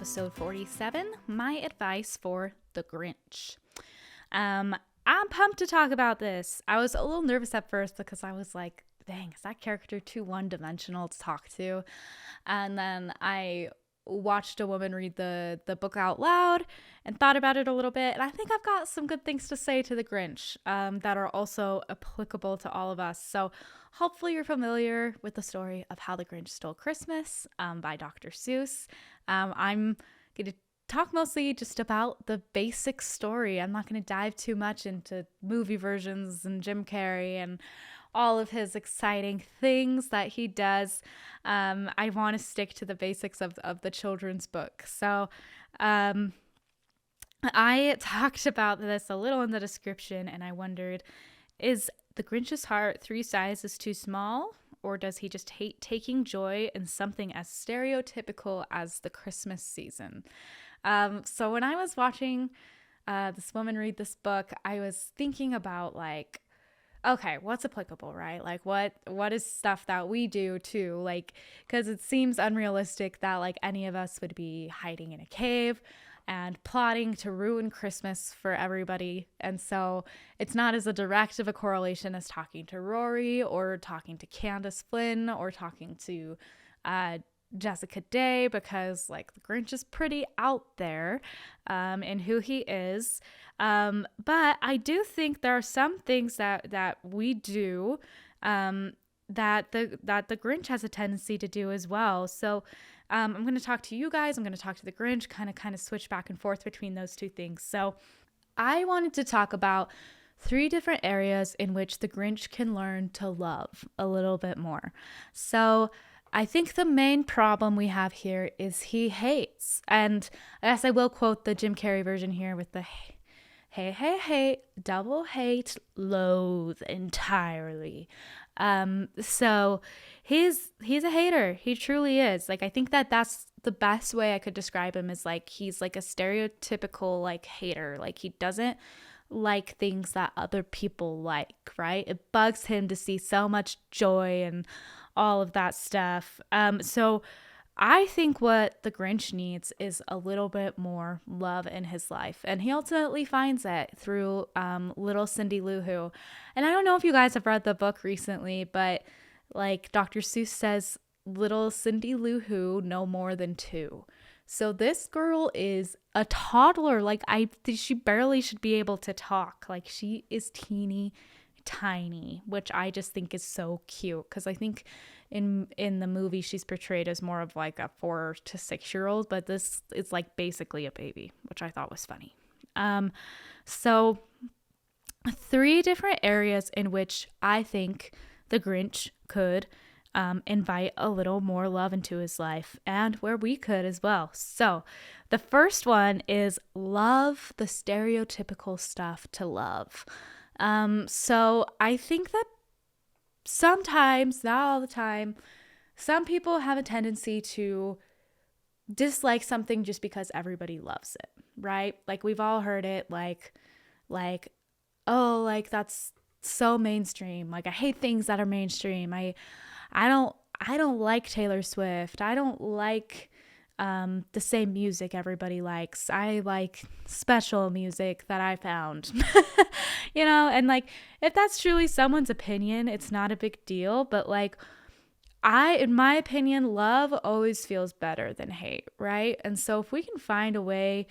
episode 47, my advice for the Grinch. I'm pumped to talk about this. I was a little nervous at first because I was like, dang, is that character too one-dimensional to talk to? And then I watched a woman read the book out loud and thought about it a little bit. And I think I've got some good things to say to the Grinch that are also applicable to all of us. So hopefully you're familiar with the story of How the Grinch Stole Christmas by Dr. Seuss. I'm going to talk mostly just about the basic story. I'm not going to dive too much into movie versions and Jim Carrey and all of his exciting things that he does. I want to stick to the basics of the children's book. So I talked about this a little in the description, and I wondered, is the Grinch's heart 3 sizes too small? Or does he just hate taking joy in something as stereotypical as the Christmas season? So when I was watching this woman read this book, I was thinking about like, okay, what's applicable, right? Like what is stuff that we do too? Like, because it seems unrealistic that like any of us would be hiding in a cave and plotting to ruin Christmas for everybody. And so it's not as a direct of a correlation as talking to Rory or talking to Candace Flynn or talking to Jessica Day, because like the Grinch is pretty out there in who he is. But I do think there are some things that we do that the Grinch has a tendency to do as well. So I'm going to talk to you guys. I'm going to talk to the Grinch, kind of switch back and forth between those two things. So I wanted to talk about 3 different areas in which the Grinch can learn to love a little bit more. So I think the main problem we have here is he hates. And I guess I will quote the Jim Carrey version here with the hate, double hate, loathe entirely. So he's a hater. He truly is. Like, I think that's the best way I could describe him, is like he's like a stereotypical like hater. Like he doesn't like things that other people like, right? It bugs him to see so much joy and all of that stuff. So I think what the Grinch needs is a little bit more love in his life. And he ultimately finds it through little Cindy Lou Who. And I don't know if you guys have read the book recently, but like Dr. Seuss says, little Cindy Lou Who no more than 2. So this girl is a toddler. Like she barely should be able to talk. Like she is teeny tiny, which I just think is so cute, because I think in the movie she's portrayed as more of like a 4 to 6 year old, but this is like basically a baby, which I thought was funny. So 3 different areas in which I think the Grinch could invite a little more love into his life, and where we could as well. So the first one is love the stereotypical stuff to love. So I think that sometimes, not all the time, some people have a tendency to dislike something just because everybody loves it, right? Like we've all heard it, like, oh, like that's so mainstream. Like I hate things that are mainstream. I don't like Taylor Swift. I don't like the same music everybody likes. I like special music that I found, and like, if that's truly someone's opinion, it's not a big deal. But like, in my opinion, love always feels better than hate, right? And so if we can find a way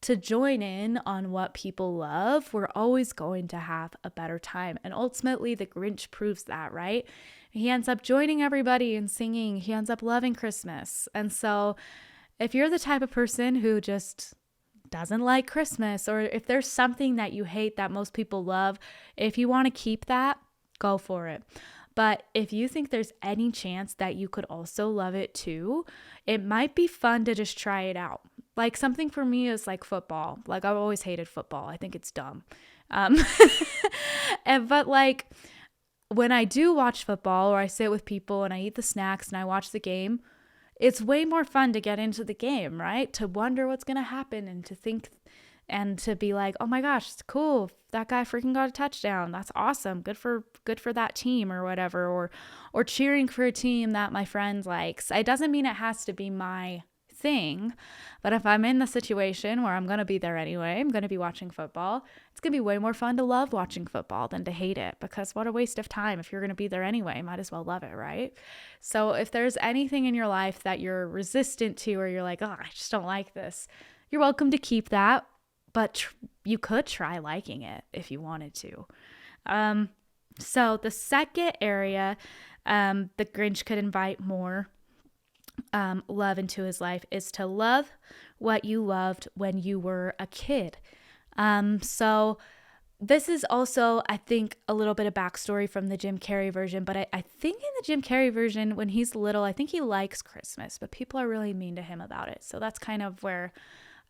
to join in on what people love, we're always going to have a better time. And ultimately, the Grinch proves that, right? He ends up joining everybody and singing. He ends up loving Christmas. And so if you're the type of person who just doesn't like Christmas, or if there's something that you hate that most people love, if you want to keep that, go for it. But if you think there's any chance that you could also love it too, it might be fun to just try it out. Like something for me is like football. Like I've always hated football. I think it's dumb. But like when I do watch football, or I sit with people and I eat the snacks and I watch the game, it's way more fun to get into the game, right? To wonder what's going to happen and to think and to be like, oh my gosh, it's cool. That guy freaking got a touchdown. That's awesome. Good for that team or whatever. Or cheering for a team that my friend likes. It doesn't mean it has to be my thing. But if I'm in the situation where I'm going to be there anyway, I'm going to be watching football, it's going to be way more fun to love watching football than to hate it, because what a waste of time. If you're going to be there anyway, might as well love it, right? So if there's anything in your life that you're resistant to, or you're like, oh, I just don't like this, you're welcome to keep that, but you could try liking it if you wanted to. So the second area the Grinch could invite more love into his life is to love what you loved when you were a kid. So this is also, I think, a little bit of backstory from the Jim Carrey version, but I think in the Jim Carrey version, when he's little, I think he likes Christmas, but people are really mean to him about it. So that's kind of where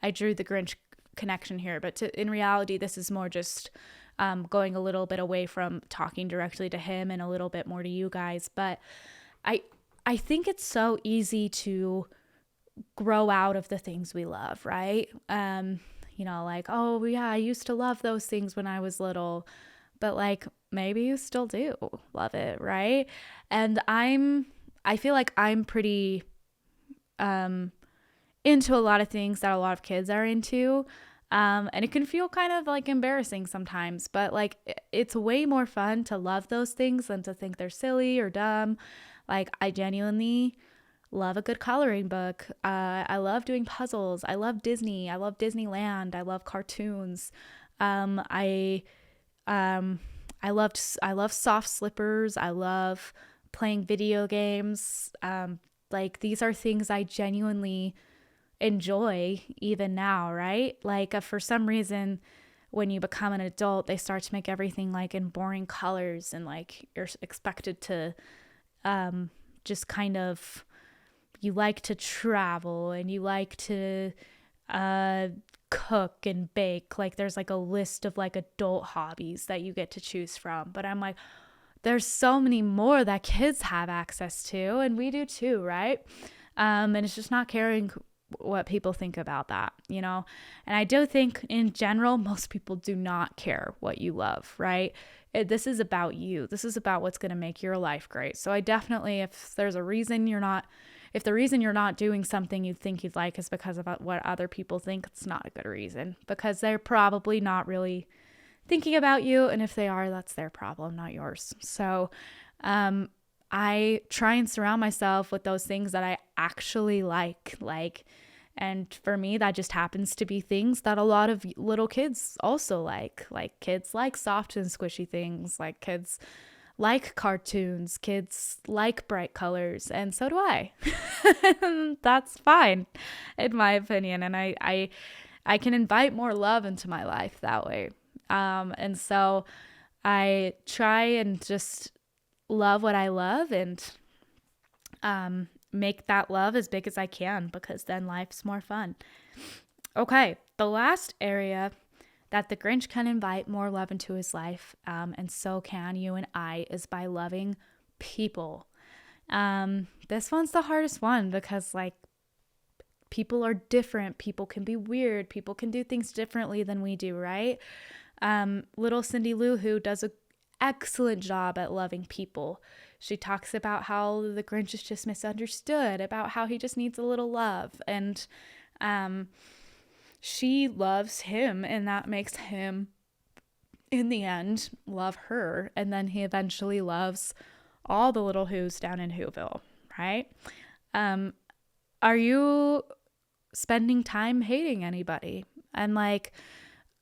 I drew the Grinch connection here. But in reality, this is more just going a little bit away from talking directly to him and a little bit more to you guys. But I think it's so easy to grow out of the things we love, right? Like, oh yeah, I used to love those things when I was little, but like maybe you still do love it, right? And I feel like I'm pretty into a lot of things that a lot of kids are into. And it can feel kind of like embarrassing sometimes, but like it's way more fun to love those things than to think they're silly or dumb. Like I genuinely love a good coloring book. I love doing puzzles. I love Disney. I love Disneyland. I love cartoons. I love soft slippers. I love playing video games. Like these are things I genuinely enjoy even now, right? Like for some reason, when you become an adult, they start to make everything like in boring colors, and like you're expected to just kind of, you like to travel and you like to cook and bake. Like there's like a list of like adult hobbies that you get to choose from. But I'm like, there's so many more that kids have access to, and we do too, right? And it's just not caring what people think about that, And I do think in general, most people do not care what you love, right? This is about you. This is about what's going to make your life great. So I definitely, if the reason you're not doing something you think you'd like is because of what other people think, it's not a good reason, because they're probably not really thinking about you. And if they are, that's their problem, not yours. So, I try and surround myself with those things that I actually like, and for me, that just happens to be things that a lot of little kids also like kids like soft and squishy things, like kids like cartoons, kids like bright colors, and so do I. That's fine, in my opinion, and I can invite more love into my life that way. And so I try and just love what I love and make that love as big as I can, because then life's more fun. Okay, the last area that the Grinch can invite more love into his life, and so can you and I, is by loving people. This one's the hardest one, because like people are different. People can be weird. People can do things differently than we do, right? Little Cindy Lou Who does an excellent job at loving people. She talks about how the Grinch is just misunderstood, about how he just needs a little love. And she loves him, and that makes him, in the end, love her. And then he eventually loves all the little Who's down in Whoville, right? Are you spending time hating anybody? And like,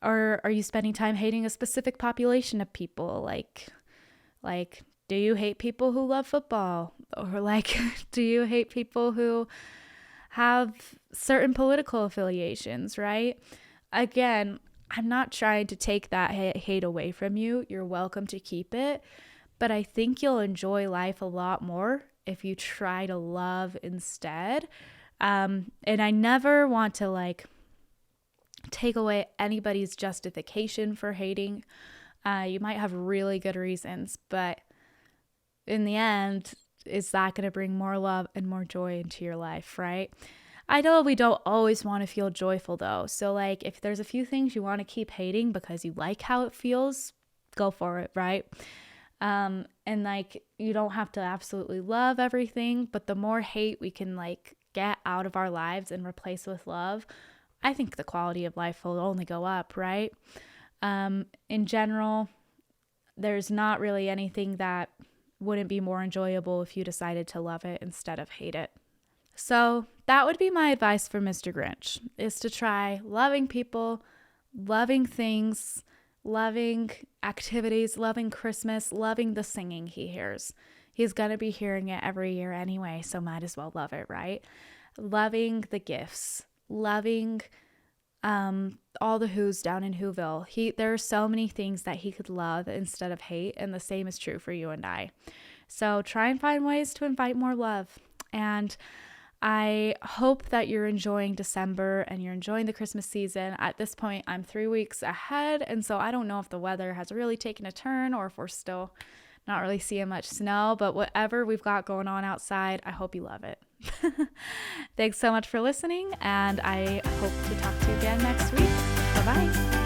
or are you spending time hating a specific population of people? Like, do you hate people who love football? Or like, do you hate people who have certain political affiliations, right? Again, I'm not trying to take that hate away from you. You're welcome to keep it. But I think you'll enjoy life a lot more if you try to love instead. And I never want to like take away anybody's justification for hating. You might have really good reasons, but in the end, is that going to bring more love and more joy into your life, right? I know we don't always want to feel joyful though. So like if there's a few things you want to keep hating because you like how it feels, go for it, right? And like you don't have to absolutely love everything, but the more hate we can like get out of our lives and replace with love, I think the quality of life will only go up, right? In general, there's not really anything that wouldn't be more enjoyable if you decided to love it instead of hate it. So that would be my advice for Mr. Grinch, is to try loving people, loving things, loving activities, loving Christmas, loving the singing he hears. He's going to be hearing it every year anyway, so might as well love it, right? Loving the gifts, loving all the Who's down in Whoville. There are so many things that he could love instead of hate, and the same is true for you and I. So try and find ways to invite more love. And I hope that you're enjoying December and you're enjoying the Christmas season. At this point, I'm 3 weeks ahead, and so I don't know if the weather has really taken a turn or if we're still not really seeing much snow, but whatever we've got going on outside, I hope you love it. Thanks so much for listening, and I hope to talk to you again next week. Bye-bye.